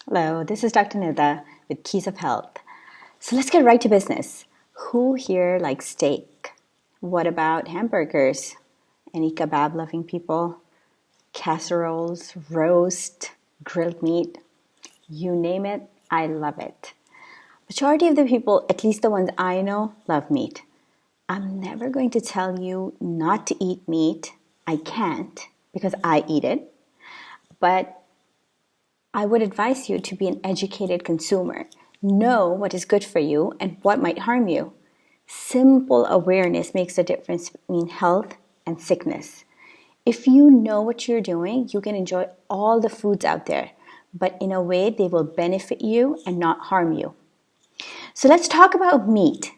Hello, this is Dr. Nida with Keys of Health. So let's get right to business. Who here likes steak? What about hamburgers? Any kebab loving people? Casseroles, roast, grilled meat? You name it, I love it. Majority of the people, at least the ones I know, love meat. I'm never going to tell you not to eat meat. I can't because I eat it. But I would advise you to be an educated consumer. Know what is good for you and what might harm you. Simple awareness makes a difference between health and sickness. If you know what you're doing, you can enjoy all the foods out there, but in a way they will benefit you and not harm you. So let's talk about meat.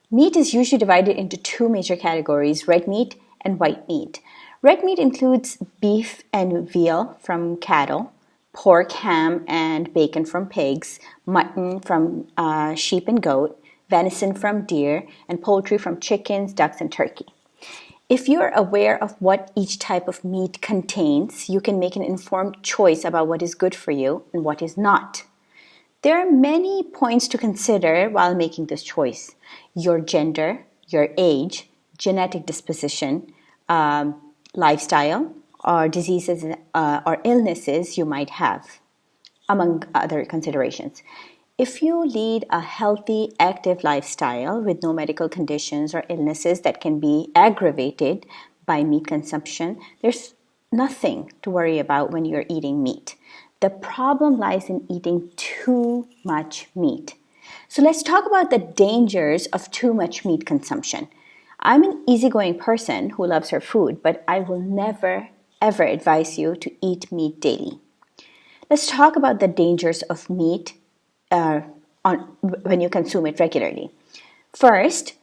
Meat is usually divided into two major categories, red meat and white meat. Red meat includes beef and veal from cattle, pork, ham, and bacon from pigs, mutton from sheep and goat, venison from deer, and poultry from chickens, ducks, and turkey. If you're aware of what each type of meat contains, you can make an informed choice about what is good for you and what is not. There are many points to consider while making this choice. Your gender, your age, genetic disposition, lifestyle, or diseases or illnesses you might have, among other considerations. If you lead a healthy, active lifestyle with no medical conditions or illnesses that can be aggravated by meat consumption, there's nothing to worry about when you're eating meat. The problem lies in eating too much meat. So let's talk about the dangers of too much meat consumption. I'm an easygoing person who loves her food, but I will never, ever advise you to eat meat daily. Let's talk about the dangers of meat when you consume it regularly. First,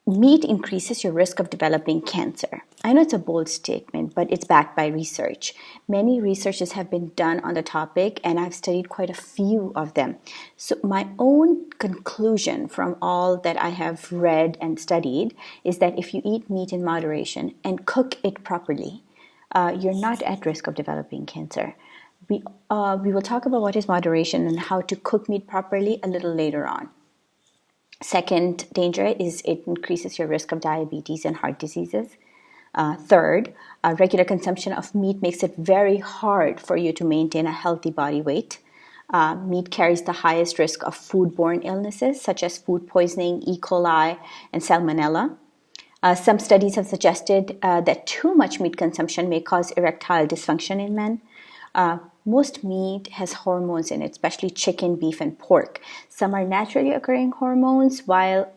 meat increases your risk of developing cancer. I know it's a bold statement, but it's backed by research. Many researches have been done on the topic, and I've studied quite a few of them. So my own conclusion from all that I have read and studied is that if you eat meat in moderation and cook it properly, you're not at risk of developing cancer. We will talk about what is moderation and how to cook meat properly a little later on. Second danger is it increases your risk of diabetes and heart diseases. Third, regular consumption of meat makes it very hard for you to maintain a healthy body weight. Meat carries the highest risk of foodborne illnesses such as food poisoning, E. coli, and salmonella. Some studies have suggested that too much meat consumption may cause erectile dysfunction in men. Most meat has hormones in it, especially chicken, beef, and pork. Some are naturally occurring hormones, while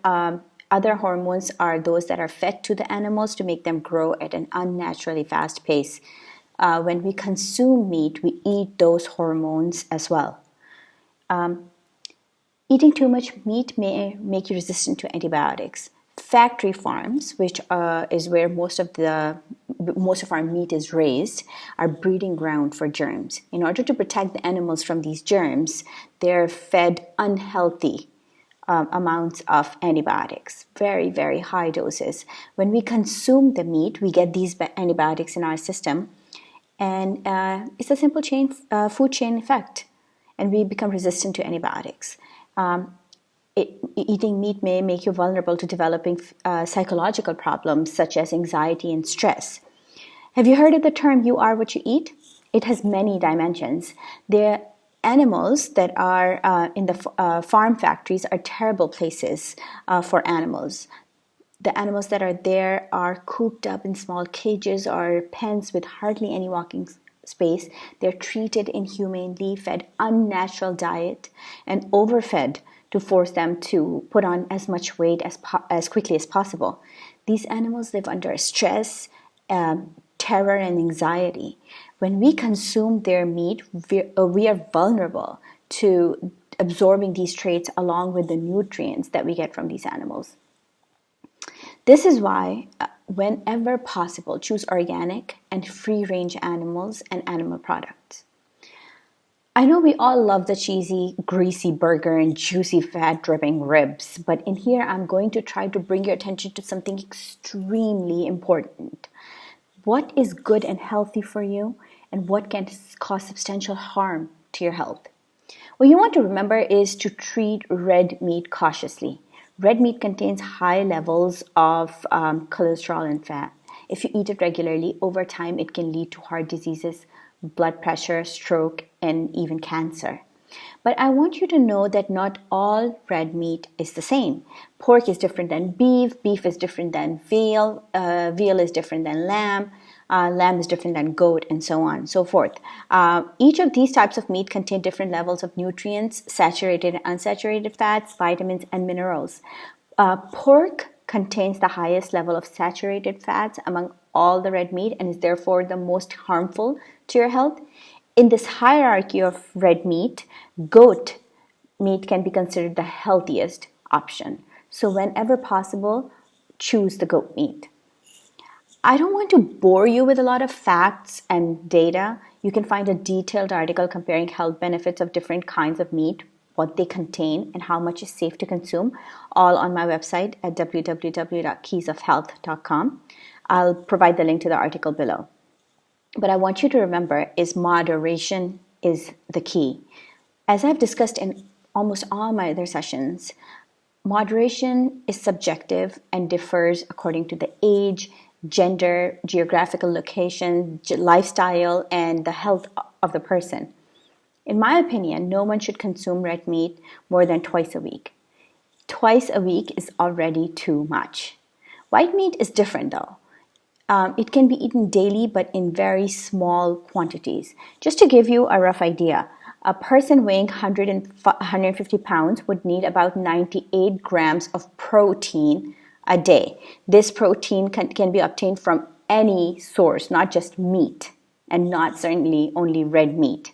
other hormones are those that are fed to the animals to make them grow at an unnaturally fast pace. When we consume meat, we eat those hormones as well. Eating too much meat may make you resistant to antibiotics. Factory farms, which is where most of our meat is raised, are breeding ground for germs. In order to protect the animals from these germs, they're fed unhealthy amounts of antibiotics, very, very high doses. When we consume the meat, we get these antibiotics in our system, and it's a simple food chain effect, and we become resistant to antibiotics. Eating meat may make you vulnerable to developing psychological problems such as anxiety and stress. Have you heard of the term "you are what you eat"? It has many dimensions. The animals that are in the farm factories are terrible places for animals. The animals that are there are cooped up in small cages or pens with hardly any walking space. They're treated inhumanely, fed unnatural diet, and overfed to force them to put on as much weight as quickly as possible. These animals live under stress, terror, and anxiety. When we consume their meat, we are vulnerable to absorbing these traits along with the nutrients that we get from these animals. This is why, whenever possible, choose organic and free-range animals and animal products. I know we all love the cheesy, greasy burger and juicy fat-dripping ribs, but in here I'm going to try to bring your attention to something extremely important. What is good and healthy for you, and what can cause substantial harm to your health? What you want to remember is to treat red meat cautiously. Red meat contains high levels of cholesterol and fat. If you eat it regularly, over time it can lead to heart diseases, blood pressure, stroke, and even cancer. But I want you to know that not all red meat is the same. Pork is different than beef, beef is different than veal, veal is different than lamb, lamb is different than goat, and so on and so forth. Each of these types of meat contain different levels of nutrients, saturated and unsaturated fats, vitamins, and minerals. Pork contains the highest level of saturated fats among all the red meat and is therefore the most harmful to your health. In this hierarchy of red meat, goat meat can be considered the healthiest option. So whenever possible, choose the goat meat. I don't want to bore you with a lot of facts and data. You can find a detailed article comparing health benefits of different kinds of meat, what they contain, and how much is safe to consume, all on my website at www.keysofhealth.com. I'll provide the link to the article below. But I want you to remember is moderation is the key. As I've discussed in almost all my other sessions, moderation is subjective and differs according to the age, gender, geographical location, lifestyle, and the health of the person. In my opinion, no one should consume red meat more than twice a week. Twice a week is already too much. White meat is different though. It can be eaten daily, but in very small quantities. Just to give you a rough idea, a person weighing 150 pounds would need about 98 grams of protein a day. This protein can be obtained from any source, not just meat, and not certainly only red meat.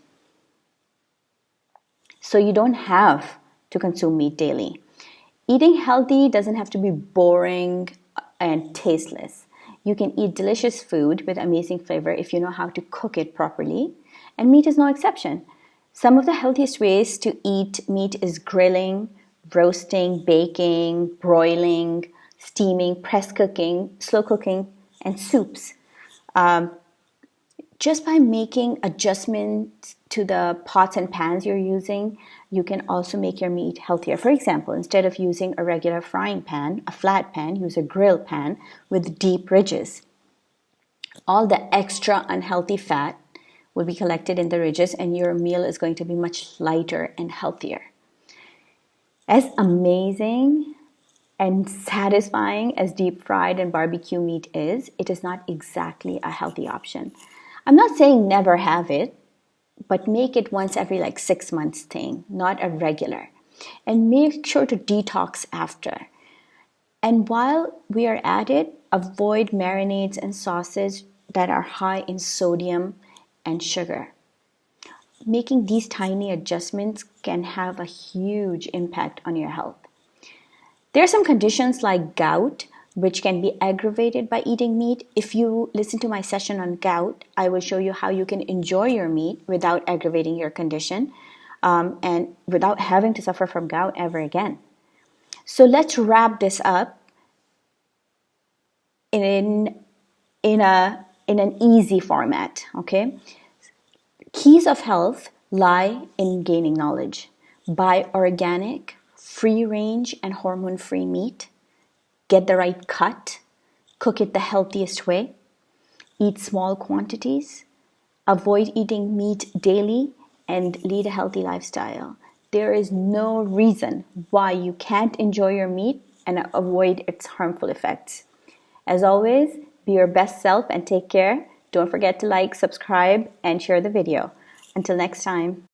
So you don't have to consume meat daily. Eating healthy doesn't have to be boring and tasteless. You can eat delicious food with amazing flavor if you know how to cook it properly, and meat is no exception. Some of the healthiest ways to eat meat is grilling, roasting, baking, broiling, steaming, press cooking, slow cooking, and soups. Just by making adjustments to the pots and pans you're using, you can also make your meat healthier. For example, instead of using a regular frying pan, a flat pan, use a grill pan with deep ridges. All the extra unhealthy fat will be collected in the ridges and your meal is going to be much lighter and healthier. As amazing and satisfying as deep fried and barbecue meat is, it is not exactly a healthy option. I'm not saying never have it, but make it once every 6 months thing, not a regular. And make sure to detox after. And while we are at it, avoid marinades and sauces that are high in sodium and sugar. Making these tiny adjustments can have a huge impact on your health. There are some conditions like gout, which can be aggravated by eating meat. If you listen to my session on gout, I will show you how you can enjoy your meat without aggravating your condition and without having to suffer from gout ever again. So let's wrap this up in an easy format, okay? Keys of health lie in gaining knowledge. Buy organic, free-range, and hormone-free meat. Get the right cut. Cook it the healthiest way. Eat small quantities. Avoid eating meat daily and lead a healthy lifestyle. There is no reason why you can't enjoy your meat and avoid its harmful effects. As always, be your best self and take care. Don't forget to like, subscribe, and share the video. Until next time.